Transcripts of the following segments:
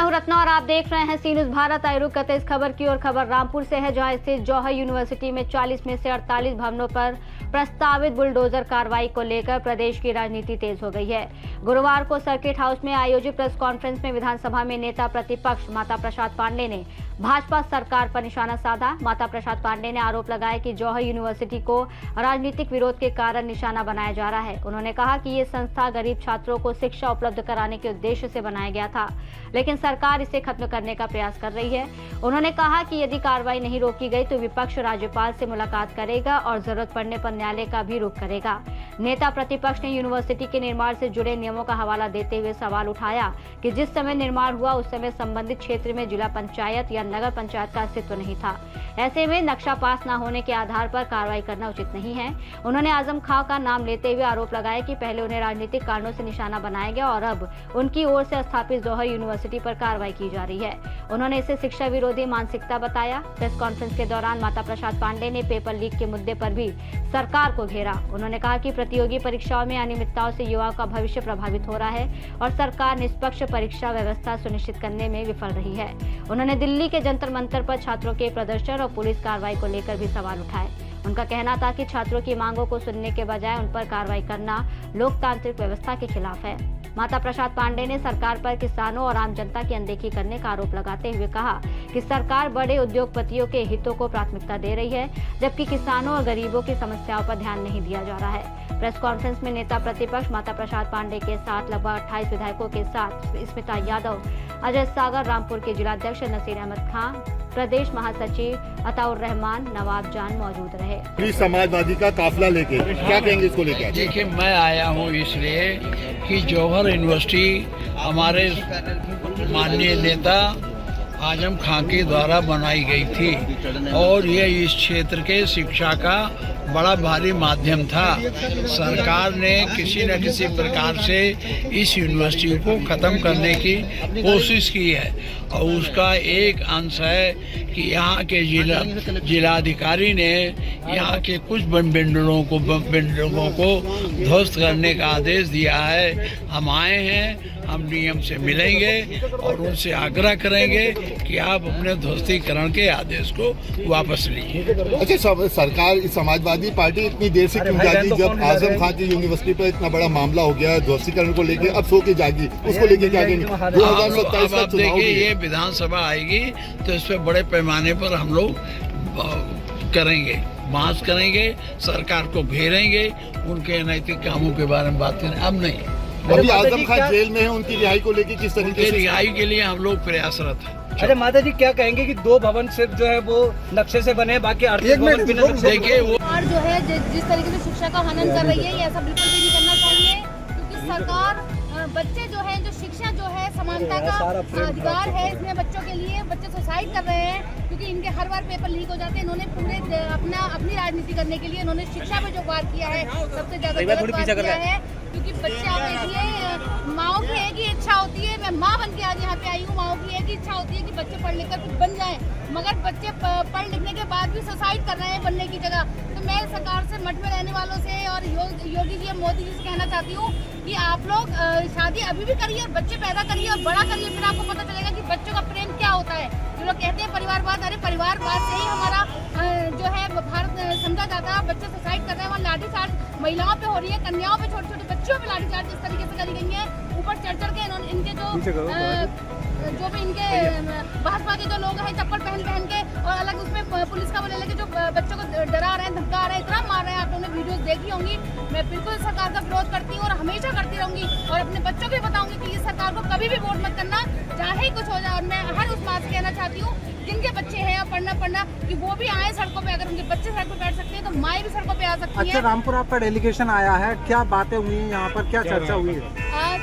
हूं रत्ना और आप देख रहे हैं सी न्यूज़ भारत। आइए रुक करते इस खबर की और खबर रामपुर से है, जहां स्थित जौहर यूनिवर्सिटी में 40 में से 48 भवनों पर प्रस्तावित बुलडोजर कार्रवाई को लेकर प्रदेश की राजनीति तेज हो गई है। गुरुवार को सर्किट हाउस में आयोजित प्रेस कॉन्फ्रेंस में विधानसभा में नेता प्रतिपक्ष माता प्रसाद पांडे ने भाजपा सरकार पर निशाना साधा। माता प्रसाद पांडे ने आरोप लगाया कि जौहर यूनिवर्सिटी को राजनीतिक विरोध के कारण निशाना बनाया जा रहा है। उन्होंने कहा कि ये संस्था गरीब छात्रों को शिक्षा उपलब्ध कराने के उद्देश्य से बनाया गया था, लेकिन सरकार इसे खत्म करने का प्रयास कर रही है। उन्होंने कहा कि यदि कार्रवाई नहीं रोकी गई तो विपक्ष राज्यपाल से मुलाकात करेगा और जरूरत पड़ने पर न्यायालय का भी रुख करेगा। नेता प्रतिपक्ष ने यूनिवर्सिटी के निर्माण से जुड़े नियमों का हवाला देते हुए सवाल उठाया कि जिस समय निर्माण हुआ उस समय संबंधित क्षेत्र में जिला पंचायत या नगर पंचायत का अस्तित्व नहीं था। ऐसे में नक्शा पास न होने के आधार पर कार्रवाई करना उचित नहीं है। उन्होंने आजम खां का नाम लेते हुए आरोप लगाया कि पहले उन्हें राजनीतिक कारणों से निशाना बनाया गया और अब उनकी ओर से स्थापित जौहर यूनिवर्सिटी पर कार्रवाई की जा रही है। उन्होंने इसे शिक्षा विरोधी मानसिकता बताया। प्रेस कॉन्फ्रेंस के दौरान माता प्रसाद पांडे ने पेपर लीक के मुद्दे पर भी सरकार को घेरा। उन्होंने कहा कि प्रतियोगी परीक्षाओं में अनियमितताओं से युवाओं का भविष्य प्रभावित हो रहा है और सरकार निष्पक्ष परीक्षा व्यवस्था सुनिश्चित करने में विफल रही है। उन्होंने दिल्ली के जंतर मंतर पर छात्रों के प्रदर्शन और पुलिस कार्रवाई को लेकर भी सवाल उठाए। उनका कहना था कि छात्रों की मांगों को सुनने के बजाय उन पर कार्रवाई करना लोकतांत्रिक व्यवस्था के खिलाफ है। माता प्रसाद पांडे ने सरकार पर किसानों और आम जनता की अनदेखी करने का आरोप लगाते हुए कहा कि सरकार बड़े उद्योगपतियों के हितों को प्राथमिकता दे रही है, जबकि किसानों और गरीबों की समस्याओं पर ध्यान नहीं दिया जा रहा है। प्रेस कॉन्फ्रेंस में नेता प्रतिपक्ष माता प्रसाद पांडे के साथ लगभग 28 विधायकों के साथ स्मिता यादव, अजय सागर, रामपुर के जिलाध्यक्ष नसीर अहमद खां, प्रदेश महासचिव अताउर रहमान, नवाब जान मौजूद रहे। समाजवादी का काफिला लेके क्या कहेंगे इसको लेकर? देखिए, मैं आया हूँ इसलिए कि जौहर यूनिवर्सिटी हमारे माननीय नेता आजम खां के द्वारा बनाई गई थी और ये इस क्षेत्र के शिक्षा का बड़ा भारी माध्यम था। सरकार ने किसी न किसी प्रकार से इस यूनिवर्सिटी को ख़त्म करने की कोशिश की है और उसका एक अंश है कि यहाँ के जिलाधिकारी ने यहाँ के कुछ बिल्डिंगों को ध्वस्त करने का आदेश दिया है। हम आए हैं, हम नियम से मिलेंगे और उनसे आग्रह करेंगे कि आप अपने ध्वस्तीकरण के आदेश को वापस लीजिए। अच्छा, सरकार समाजवादी पार्टी इतनी देर से क्यों जागी जब आजम खां की यूनिवर्सिटी पर इतना बड़ा मामला हो गया ध्वस्तीकरण को लेके? अब सो के जागी, उसको लेके क्या कहेंगे? 2027 का चुनाव देखिए, ये विधानसभा आएगी तो इस पर बड़े पैमाने पर हम लोग करेंगे, बहस करेंगे, सरकार को घेरेंगे, उनके नैतिक कामों के बारे में बात करें। अब नहीं। अभी आजम खान जेल में है, उनकी रिहाई को लेकर किस तरीके से? रिहाई के लिए हम लोग प्रयासरत हैं। अच्छा माता जी, क्या कहेंगे कि 2 भवन सिर्फ जो है वो नक्शे से बने, बाकी आर्थिक भवन भी देखिए वो और जो है जिस तरीके से शिक्षा का हनन कर रही है, ये ऐसा बिल्कुल भी नहीं करना चाहिए, क्योंकि सरकार बच्चे जो है, जो शिक्षा जो है समानता का अधिकार है, इसमें बच्चों के लिए बच्चे सुसाइड कर रहे हैं क्योंकि इनके हर बार पेपर लीक हो जाते हैं। इन्होंने पूरे अपनी राजनीति करने के लिए इन्होंने शिक्षा पे जो वार किया है सबसे ज्यादा गलत वार किया है, क्योंकि बच्चे आप देखिए, माओ की एक ही इच्छा होती है, मैं माँ बन के आज यहाँ पे आई हूँ, माओ की एक ही इच्छा होती है कि बच्चे पढ़ लिख कर कुछ बन जाएं, मगर बच्चे पढ़ लिखने के बाद भी सुसाइड कर रहे हैं बनने की जगह। तो मैं सरकार से, मठ में रहने वालों से और योगी जी, मोदी जी से कहना चाहती हूँ कि आप लोग शादी अभी भी करिए और बच्चे पैदा करिए और बड़ा करिए, फिर आपको पता चलेगा कि बच्चों का प्रेम क्या होता है। जो लोग कहते हैं परिवारवाद, अरे परिवारवाद से ही हमारा जो है भारत समझा जाता है। बच्चे सुसाइड कर रहे हैं, वहाँ लाठीचार्ज महिलाओं पे हो रही है, कन्याओं पे, छोटे छोटे बच्चों पे लाठीचार्ज इस तरीके से करी गई है। ऊपर चढ़ के इनके जो भी इनके भाजपा के जो लोग हैं चप्पल पहन के और अलग उसमें पुलिस का बोले जो बच्चों को डरा रहे हैं, धमका रहे हैं, इतना मार रहे हैं। आप लोगों ने वीडियोस देखी होंगी। मैं बिल्कुल सरकार का विरोध करती हूँ और हमेशा करती रहूंगी और अपने बच्चों को भी बताऊंगी कि इस सरकार को कभी भी वोट मत करना, चाहे ही कुछ हो जाए। और मैं हर उस बात से कहना चाहती हूँ, जिनके बच्चे हैं पढ़ना कि वो भी आए सड़कों पे। अगर उनके बच्चे सड़क पे बैठ सकते हैं तो माएँ भी सड़कों पे आ सकती है। अच्छा, रामपुर आपका डेलीगेशन आया है, क्या बातें हुई है यहाँ पर, क्या चर्चा हुई है?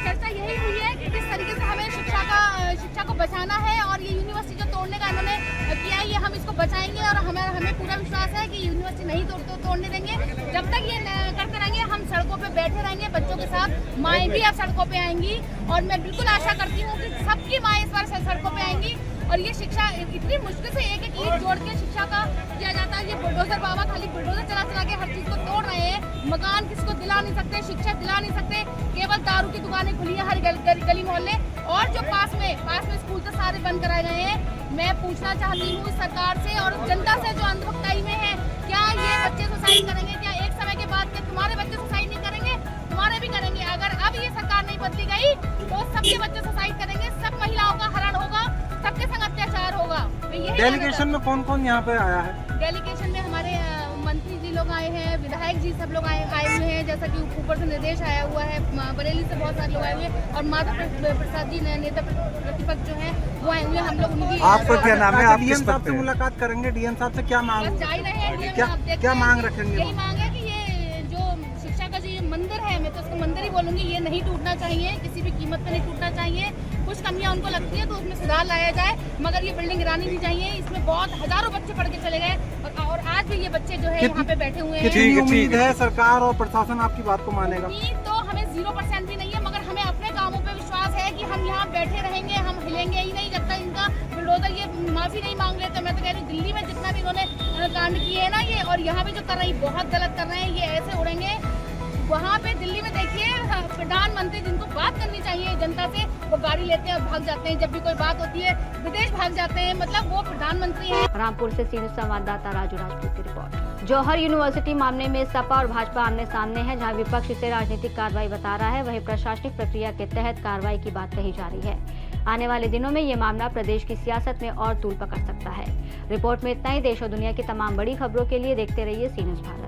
चर्चा यही हुई है कि किस तरीके से हमें शिक्षा को बचाना है और ये यूनिवर्सिटी जो तोड़ने का इन्होंने किया है, ये हम इसको बचाएंगे और हमें पूरा विश्वास है कि यूनिवर्सिटी नहीं तोड़ने देंगे। जब तक ये करते रहेंगे, हम सड़कों पे बैठे रहेंगे बच्चों के साथ। माएँ भी अब सड़कों पे आएंगी और मैं बिल्कुल आशा करती हूँ कि सबकी माएँ इस बार सड़कों पे आएंगी। और ये शिक्षा इतनी मुश्किल से एक एक ईंट जोड़ के शिक्षा का किया जाता है। ये बुलडोजर बाबा खाली बुलडोजर चला के हर चीज को तोड़ रहे हैं, मकान किसको दिला दिला नहीं सकते, शिक्षा दिला नहीं सकते, केवल दारू की दुकानें खुली हैं हर गली मोहल्ले, और जो पास में स्कूल तो सारे बंद कराए गए हैं। मैं पूछना चाहती हूँ सरकार से और जनता से जो अंधभक्ताई में है, क्या ये बच्चे सुसाइड करेंगे? क्या एक समय के बाद क्या तुम्हारे बच्चे सुसाइड नहीं करेंगे? तुम्हारे भी करेंगे। अगर अब ये सरकार नहीं बदली गई तो सबके बच्चे सुसाइड करेंगे, सब महिलाओं का हरण होगा, सबके संग अत्याचार होगा। डेलीगेशन में कौन कौन यहाँ पे आया है? डेलीगेशन में हमारे मंत्री जी लोग आए हैं, विधायक जी सब लोग आए हुए हैं, जैसा कि ऊपर से निर्देश आया हुआ है, बरेली से बहुत सारे लोग आए हुए हैं, और माधव प्रसाद जी नेता प्रतिपक्ष जो है वो आए हुए हैं। हम लोग उनकी आपका क्या नाम है? आप डीएम साहब से मुलाकात करेंगे? डीएम साहब से क्या मांग, जा ही रहे हैं, क्या मांग रखेंगे? यही मांग है कि ये जो शिक्षा का जो ये मंदिर है, मैं तो उसको मंदिर ही बोलूंगी, ये नहीं टूटना चाहिए, किसी भी कीमत पे नहीं टूटना चाहिए। कुछ कमियां उनको लगती है तो उसमें सुधार लाया जाए, मगर ये बिल्डिंग गिरानी नहीं चाहिए। इसमें बहुत हजारों बच्चे पढ़ के चले गए, और आज भी ये बच्चे जो है यहाँ पे बैठे हुए हैं। कितनी उम्मीद है सरकार और प्रशासन आपकी बात को मानेगा? उम्मीद तो हमें 0% भी नहीं है, मगर हमें अपने कामों पे विश्वास है कि हम यहाँ बैठे रहेंगे, हम हिलेंगे ही नहीं जब तक इनका बुलडोजर ये माफी नहीं मांग लेते। मैं तो कह रही हूँ दिल्ली में जितना भी इन्होंने कांड किए है ना ये, और यहाँ पे जो कर रहे हैं बहुत गलत कर रहे हैं, ये ऐसे उड़ेंगे। वहाँ पे दिल्ली में देखिए प्रधानमंत्री जिनको बात करनी चाहिए जनता से, वो गाड़ी लेते हैं और भाग जाते हैं। जब भी कोई बात होती है विदेश भाग जाते हैं, मतलब वो प्रधानमंत्री हैं। रामपुर से सीनियर संवाददाता राजू राजपूत की रिपोर्ट। जौहर यूनिवर्सिटी मामले में सपा और भाजपा आमने सामने है, जहां विपक्ष इसे राजनीतिक कार्रवाई बता रहा है, वहीं प्रशासनिक प्रक्रिया के तहत कार्रवाई की बात कही जा रही है। आने वाले दिनों में ये मामला प्रदेश की सियासत में और तूल पकड़ सकता है। रिपोर्ट में इतना ही। देश और दुनिया की तमाम बड़ी खबरों के लिए देखते रहिए सी न्यूज़ भारत।